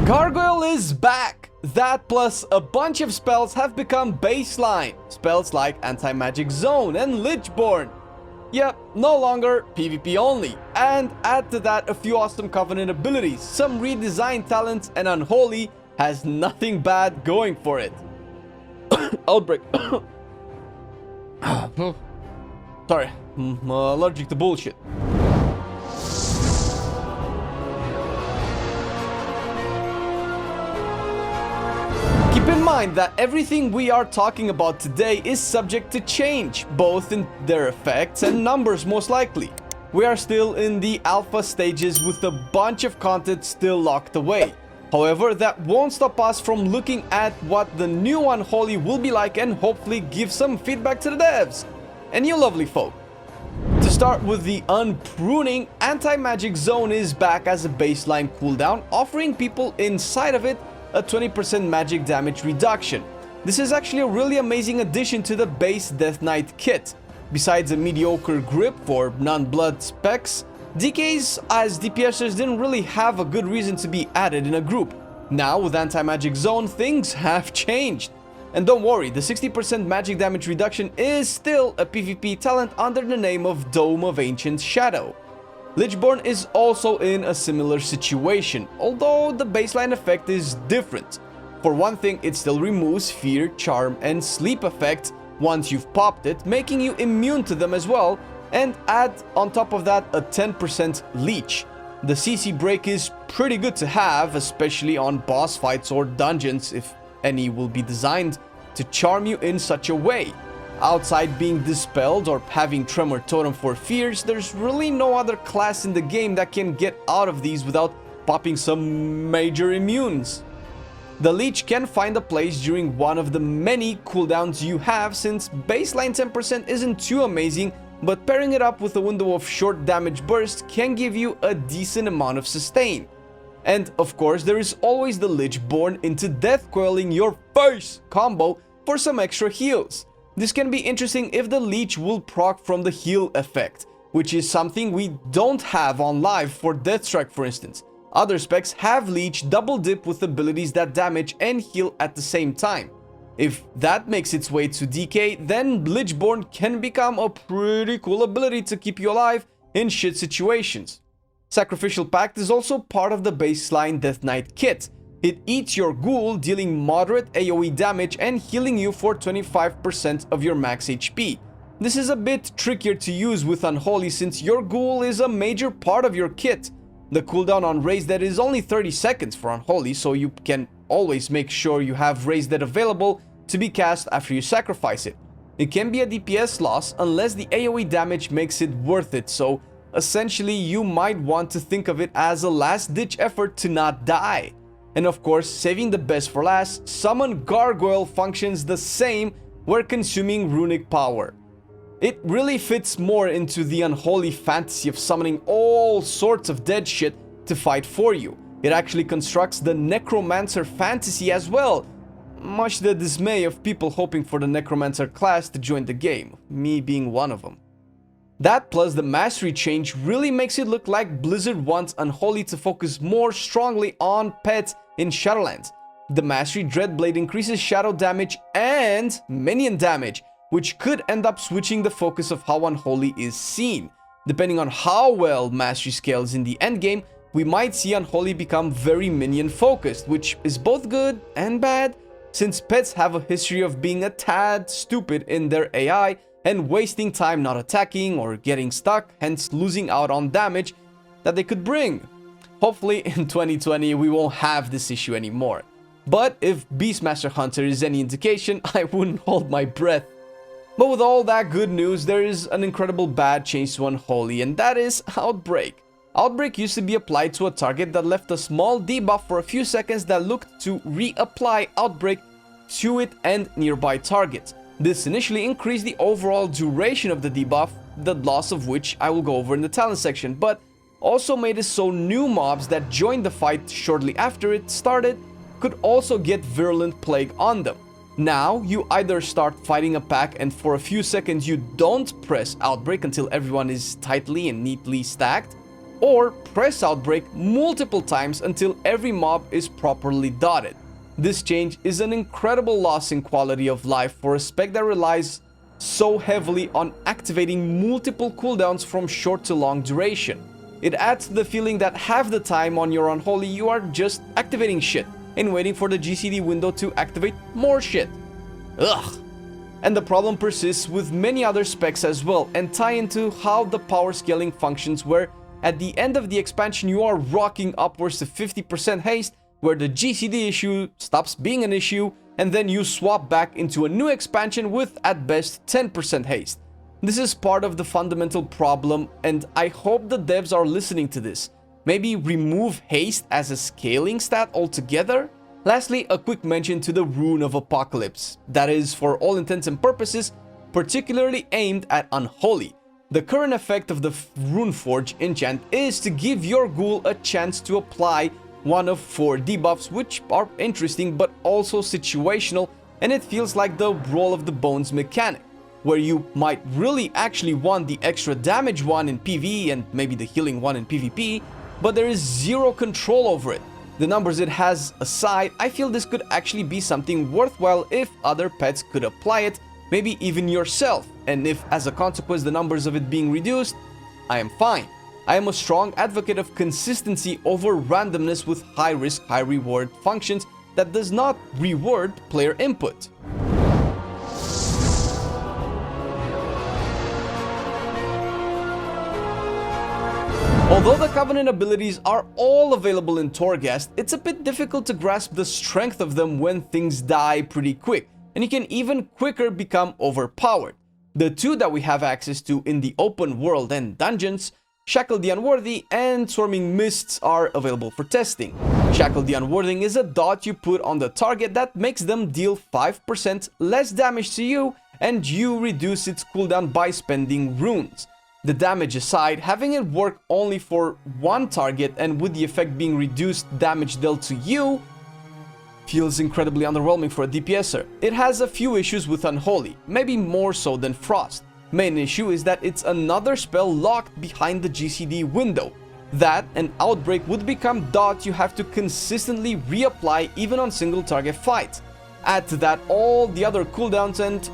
Gargoyle is back! That plus a bunch of spells have become baseline. Spells like Anti-Magic Zone and Lichborn. Yep, no longer PvP only. And add to that a few awesome Covenant abilities, some redesigned talents, and Unholy has nothing bad going for it. Outbreak. Sorry, I'm allergic to bullshit. Keep in mind that everything we are talking about today is subject to change, both in their effects and numbers most likely. We are still in the alpha stages with a bunch of content still locked away. However, that won't stop us from looking at what the new Unholy will be like and hopefully give some feedback to the devs and you lovely folk. To start with the unpruning, Anti-Magic Zone is back as a baseline cooldown, offering people inside of it a 20% magic damage reduction. This is actually a really amazing addition to the base Death Knight kit. Besides a mediocre grip for non-blood specs, DKs as DPSers didn't really have a good reason to be added in a group. Now with Anti-Magic Zone, things have changed. And don't worry, the 60% magic damage reduction is still a PvP talent under the name of Dome of Ancient Shadow. Lichborn is also in a similar situation, although the baseline effect is different. For one thing, it still removes fear, charm, and sleep effects once you've popped it, making you immune to them as well, and add on top of that a 10% leech. The CC break is pretty good to have, especially on boss fights or dungeons, if any will be designed to charm you in such a way. Outside being dispelled or having Tremor Totem for fears, there's really no other class in the game that can get out of these without popping some major immunes. The leech can find a place during one of the many cooldowns you have, since baseline 10% isn't too amazing, but pairing it up with a window of short damage burst can give you a decent amount of sustain. And of course, there is always the Lich Born into Death Coiling your face combo for some extra heals. This can be interesting if the leech will proc from the heal effect, which is something we don't have on live for Deathstrike for instance. Other specs have leech double dip with abilities that damage and heal at the same time. If that makes its way to DK, then Lichborn can become a pretty cool ability to keep you alive in shit situations. Sacrificial Pact is also part of the baseline Death Knight kit. It eats your ghoul, dealing moderate AoE damage and healing you for 25% of your max HP. This is a bit trickier to use with Unholy since your ghoul is a major part of your kit. The cooldown on Raise Dead is only 30 seconds for Unholy, so you can always make sure you have Raise Dead available to be cast after you sacrifice it. It can be a DPS loss unless the AoE damage makes it worth it, so essentially you might want to think of it as a last-ditch effort to not die. And of course, saving the best for last, Summon Gargoyle functions the same where consuming runic power. It really fits more into the Unholy fantasy of summoning all sorts of dead shit to fight for you. It actually constructs the Necromancer fantasy as well, much to the dismay of people hoping for the Necromancer class to join the game, me being one of them. That plus the mastery change really makes it look like Blizzard wants Unholy to focus more strongly on pets in Shadowlands. The mastery Dreadblade increases shadow damage and minion damage, which could end up switching the focus of how Unholy is seen. Depending on how well mastery scales in the endgame, we might see Unholy become very minion focused, which is both good and bad, since pets have a history of being a tad stupid in their AI and wasting time not attacking or getting stuck, hence losing out on damage that they could bring. Hopefully in 2020 we won't have this issue anymore. But if Beastmaster Hunter is any indication, I wouldn't hold my breath. But with all that good news, there is an incredible bad change to Unholy, and that is Outbreak. Outbreak used to be applied to a target that left a small debuff for a few seconds that looked to reapply Outbreak to it and nearby targets. This initially increased the overall duration of the debuff, the loss of which I will go over in the talent section, but also made it so new mobs that joined the fight shortly after it started could also get Virulent Plague on them. Now, you either start fighting a pack and for a few seconds you don't press Outbreak until everyone is tightly and neatly stacked, or press Outbreak multiple times until every mob is properly dotted. This change is an incredible loss in quality of life for a spec that relies so heavily on activating multiple cooldowns from short to long duration. It adds to the feeling that half the time on your Unholy you are just activating shit and waiting for the GCD window to activate more shit. Ugh. And the problem persists with many other specs as well, and tie into how the power scaling functions, where at the end of the expansion you are rocking upwards to 50% haste, where the GCD issue stops being an issue, and then you swap back into a new expansion with at best 10% haste. This is part of the fundamental problem, and I hope the devs are listening to this. Maybe remove haste as a scaling stat altogether? Lastly, a quick mention to the Rune of Apocalypse. That is, for all intents and purposes, particularly aimed at Unholy. The current effect of the Rune Forge enchant is to give your ghoul a chance to apply one of 4 debuffs, which are interesting but also situational, and it feels like the roll of the bones mechanic, where you might really actually want the extra damage one in PvE and maybe the healing one in PvP, but there is zero control over it. The numbers it has aside, I feel this could actually be something worthwhile if other pets could apply it, maybe even yourself, and if as a consequence the numbers of it being reduced, I am fine. I am a strong advocate of consistency over randomness with high risk, high reward functions that does not reward player input. Although the Covenant abilities are all available in Torghast, it's a bit difficult to grasp the strength of them when things die pretty quick, and you can even quicker become overpowered. The 2 that we have access to in the open world and dungeons, Shackle the Unworthy and Swarming Mists, are available for testing. Shackle the Unworthy is a dot you put on the target that makes them deal 5% less damage to you, and you reduce its cooldown by spending runes. The damage aside, having it work only for one target and with the effect being reduced damage dealt to you feels incredibly underwhelming for a DPSer. It has a few issues with Unholy, maybe more so than Frost. Main issue is that it's another spell locked behind the GCD window. That and Outbreak would become dot you have to consistently reapply even on single target fights. Add to that all the other cooldowns and...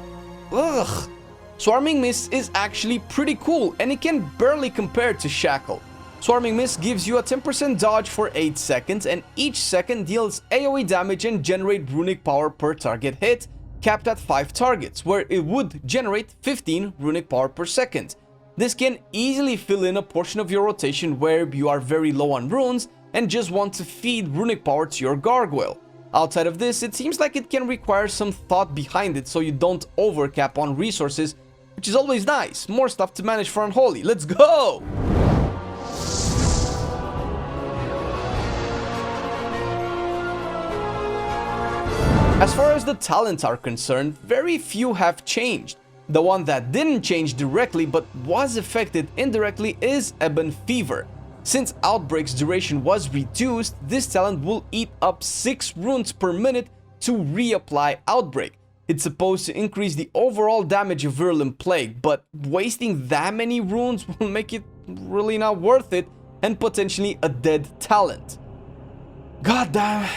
ugh. Swarming Mist is actually pretty cool, and it can barely compare to Shackle. Swarming Mist gives you a 10% dodge for 8 seconds, and each second deals AoE damage and generate runic power per target hit, capped at 5 targets, where it would generate 15 runic power per second. This can easily fill in a portion of your rotation where you are very low on runes and just want to feed runic power to your gargoyle. Outside of this, it seems like it can require some thought behind it so you don't overcap on resources, which is always nice. More stuff to manage for Unholy. Let's go! As far as the talents are concerned, very few have changed. The one that didn't change directly but was affected indirectly is Ebon Fever. Since Outbreak's duration was reduced, this talent will eat up 6 runes per minute to reapply Outbreak. It's supposed to increase the overall damage of Virulent Plague, but wasting that many runes will make it really not worth it and potentially a dead talent. Goddamn.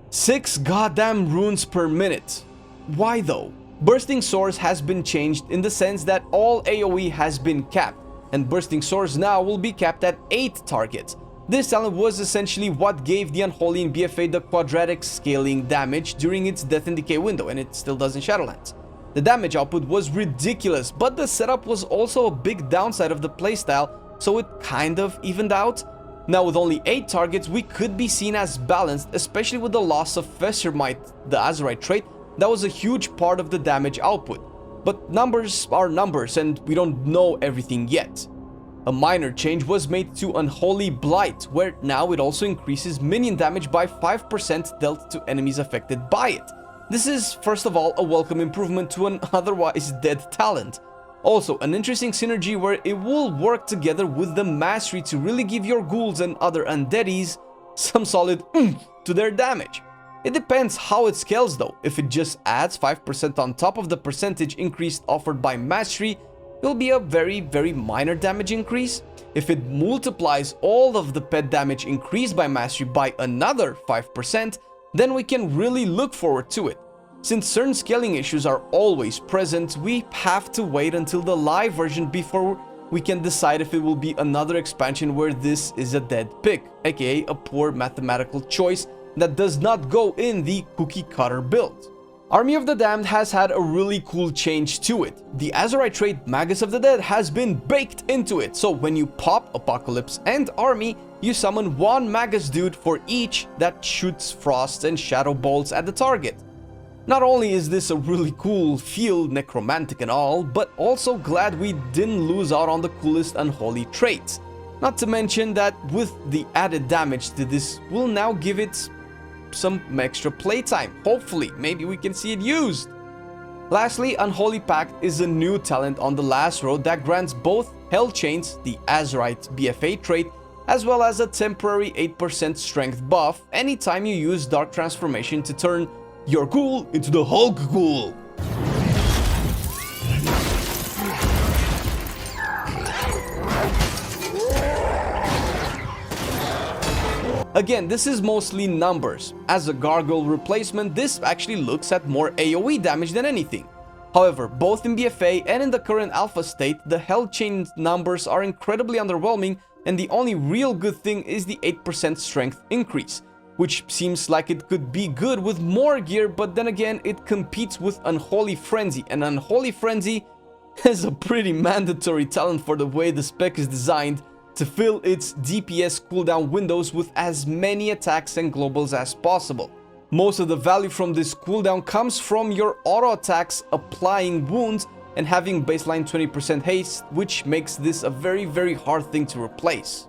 6 goddamn runes per minute. Why though? Bursting Swords has been changed in the sense that all AoE has been capped, and Bursting Swords now will be capped at 8 targets. This talent was essentially what gave the Unholy in BFA the quadratic scaling damage during its Death and Decay window, and it still does in Shadowlands. The damage output was ridiculous, but the setup was also a big downside of the playstyle, so it kind of evened out. Now with only 8 targets, we could be seen as balanced, especially with the loss of Festermite, the Azurite trait, that was a huge part of the damage output. But numbers are numbers, and we don't know everything yet. A minor change was made to Unholy Blight, where now it also increases minion damage by 5% dealt to enemies affected by it. This is, first of all, a welcome improvement to an otherwise dead talent. Also, an interesting synergy where it will work together with the Mastery to really give your ghouls and other undeadies some solid oomph to their damage. It depends how it scales though. If it just adds 5% on top of the percentage increase offered by Mastery, it will be a very minor damage increase. If it multiplies all of the pet damage increased by mastery by another 5%, then we can really look forward to it. Since certain scaling issues are always present, we have to wait until the live version before we can decide if it will be another expansion where this is a dead pick, aka a poor mathematical choice that does not go in the cookie cutter build. Army of the Damned has had a really cool change to it. The Azerite trait Magus of the Dead has been baked into it, so when you pop Apocalypse and Army, you summon one Magus dude for each that shoots frost and shadow bolts at the target. Not only is this a really cool feel, necromantic and all, but also glad we didn't lose out on the coolest unholy traits. Not to mention that with the added damage to this, we'll now give it some extra playtime. Hopefully, maybe we can see it used. Lastly, Unholy Pact is a new talent on the last row that grants both Hell Chains, the Azerite BFA trait, as well as a temporary 8% strength buff anytime you use Dark Transformation to turn your ghoul into the Hulk Ghoul. Again, this is mostly numbers. As a gargoyle replacement, this actually looks at more AoE damage than anything. However, both in BFA and in the current alpha state, the Hell Chain numbers are incredibly underwhelming, and the only real good thing is the 8% strength increase, which seems like it could be good with more gear, but then again, it competes with Unholy Frenzy, and Unholy Frenzy is a pretty mandatory talent for the way the spec is designed to fill its DPS cooldown windows with as many attacks and globals as possible. Most of the value from this cooldown comes from your auto attacks applying wounds and having baseline 20% haste, which makes this a very hard thing to replace.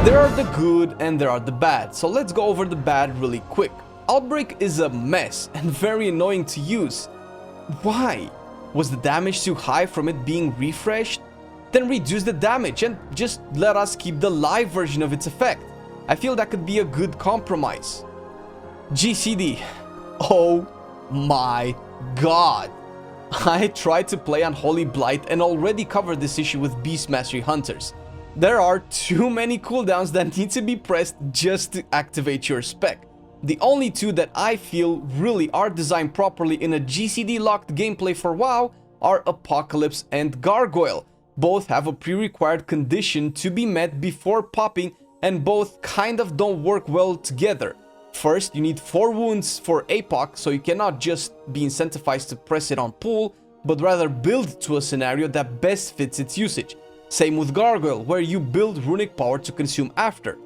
There are the good and there are the bad, so let's go over the bad really quick. Outbreak is a mess and very annoying to use. Why? Was the damage too high from it being refreshed? Then reduce the damage and just let us keep the live version of its effect. I feel that could be a good compromise. GCD. Oh my god. I tried to play Unholy Blight and already covered this issue with Beast Mastery Hunters. There are too many cooldowns that need to be pressed just to activate your spec. The only two that I feel really are designed properly in a GCD locked gameplay for WoW are Apocalypse and Gargoyle. Both have a pre-required condition to be met before popping, and both kind of don't work well together. First, you need 4 wounds for APOC, so you cannot just be incentivized to press it on pool, but rather build to a scenario that best fits its usage. Same with Gargoyle, where you build runic power to consume after.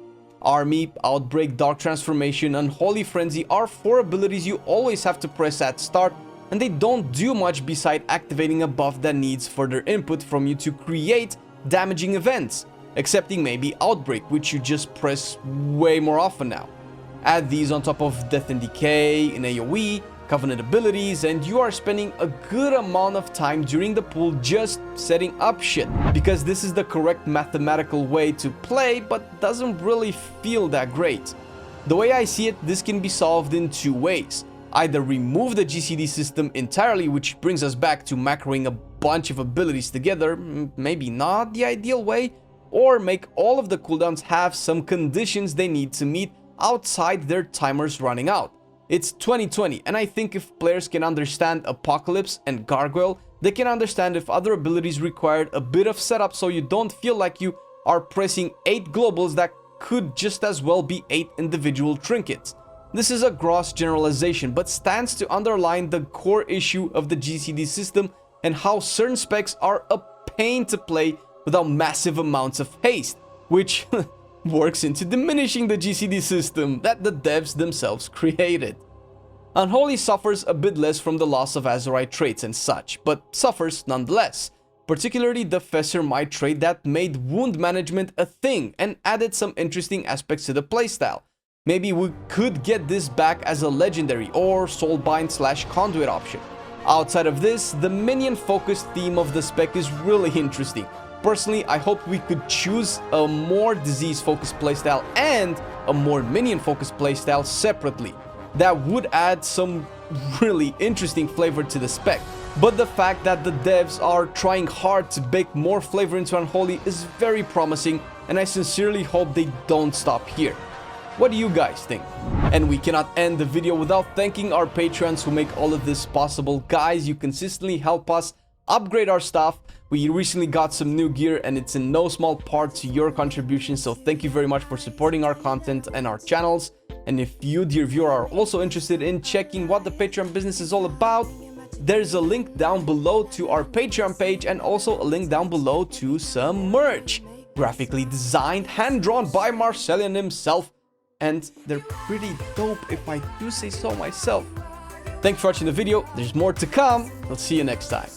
Army, Outbreak, Dark Transformation, and Unholy Frenzy are 4 abilities you always have to press at start, and they don't do much beside activating a buff that needs further input from you to create damaging events, excepting maybe Outbreak, which you just press way more often now. Add these on top of Death and Decay in AoE, Covenant abilities, and you are spending a good amount of time during the pool just setting up shit, because this is the correct mathematical way to play, but doesn't really feel that great. The way I see it, this can be solved in 2 ways. Either remove the GCD system entirely, which brings us back to macroing a bunch of abilities together, maybe not the ideal way, or make all of the cooldowns have some conditions they need to meet outside their timers running out. It's 2020, and I think if players can understand Apocalypse and Gargoyle, they can understand if other abilities required a bit of setup, so you don't feel like you are pressing 8 globals that could just as well be 8 individual trinkets. This is a gross generalization, but stands to underline the core issue of the GCD system and how certain specs are a pain to play without massive amounts of haste, which works into diminishing the GCD system that the devs themselves created. Unholy suffers a bit less from the loss of Azerite traits and such, but suffers nonetheless, particularly the Fessor Might trait that made wound management a thing and added some interesting aspects to the playstyle. Maybe we could get this back as a legendary or soulbind/conduit option. Outside of this, the minion focused theme of the spec is really interesting. Personally, I hope we could choose a more disease-focused playstyle and a more minion-focused playstyle separately. that would add some really interesting flavor to the spec. But the fact that the devs are trying hard to bake more flavor into Unholy is very promising, and I sincerely hope they don't stop here. What do you guys think? And we cannot end the video without thanking our patrons who make all of this possible. Guys, you consistently help us upgrade our stuff. We recently got some new gear, and it's in no small part to your contribution, so thank you very much for supporting our content and our channels. And if you, dear viewer, are also interested in checking what the Patreon business is all about, there's a link down below to our Patreon page, and also a link down below to some merch. Graphically designed, hand-drawn by Marcelian himself, and they're pretty dope if I do say so myself. Thanks for watching the video. There's more to come. I'll see you next time.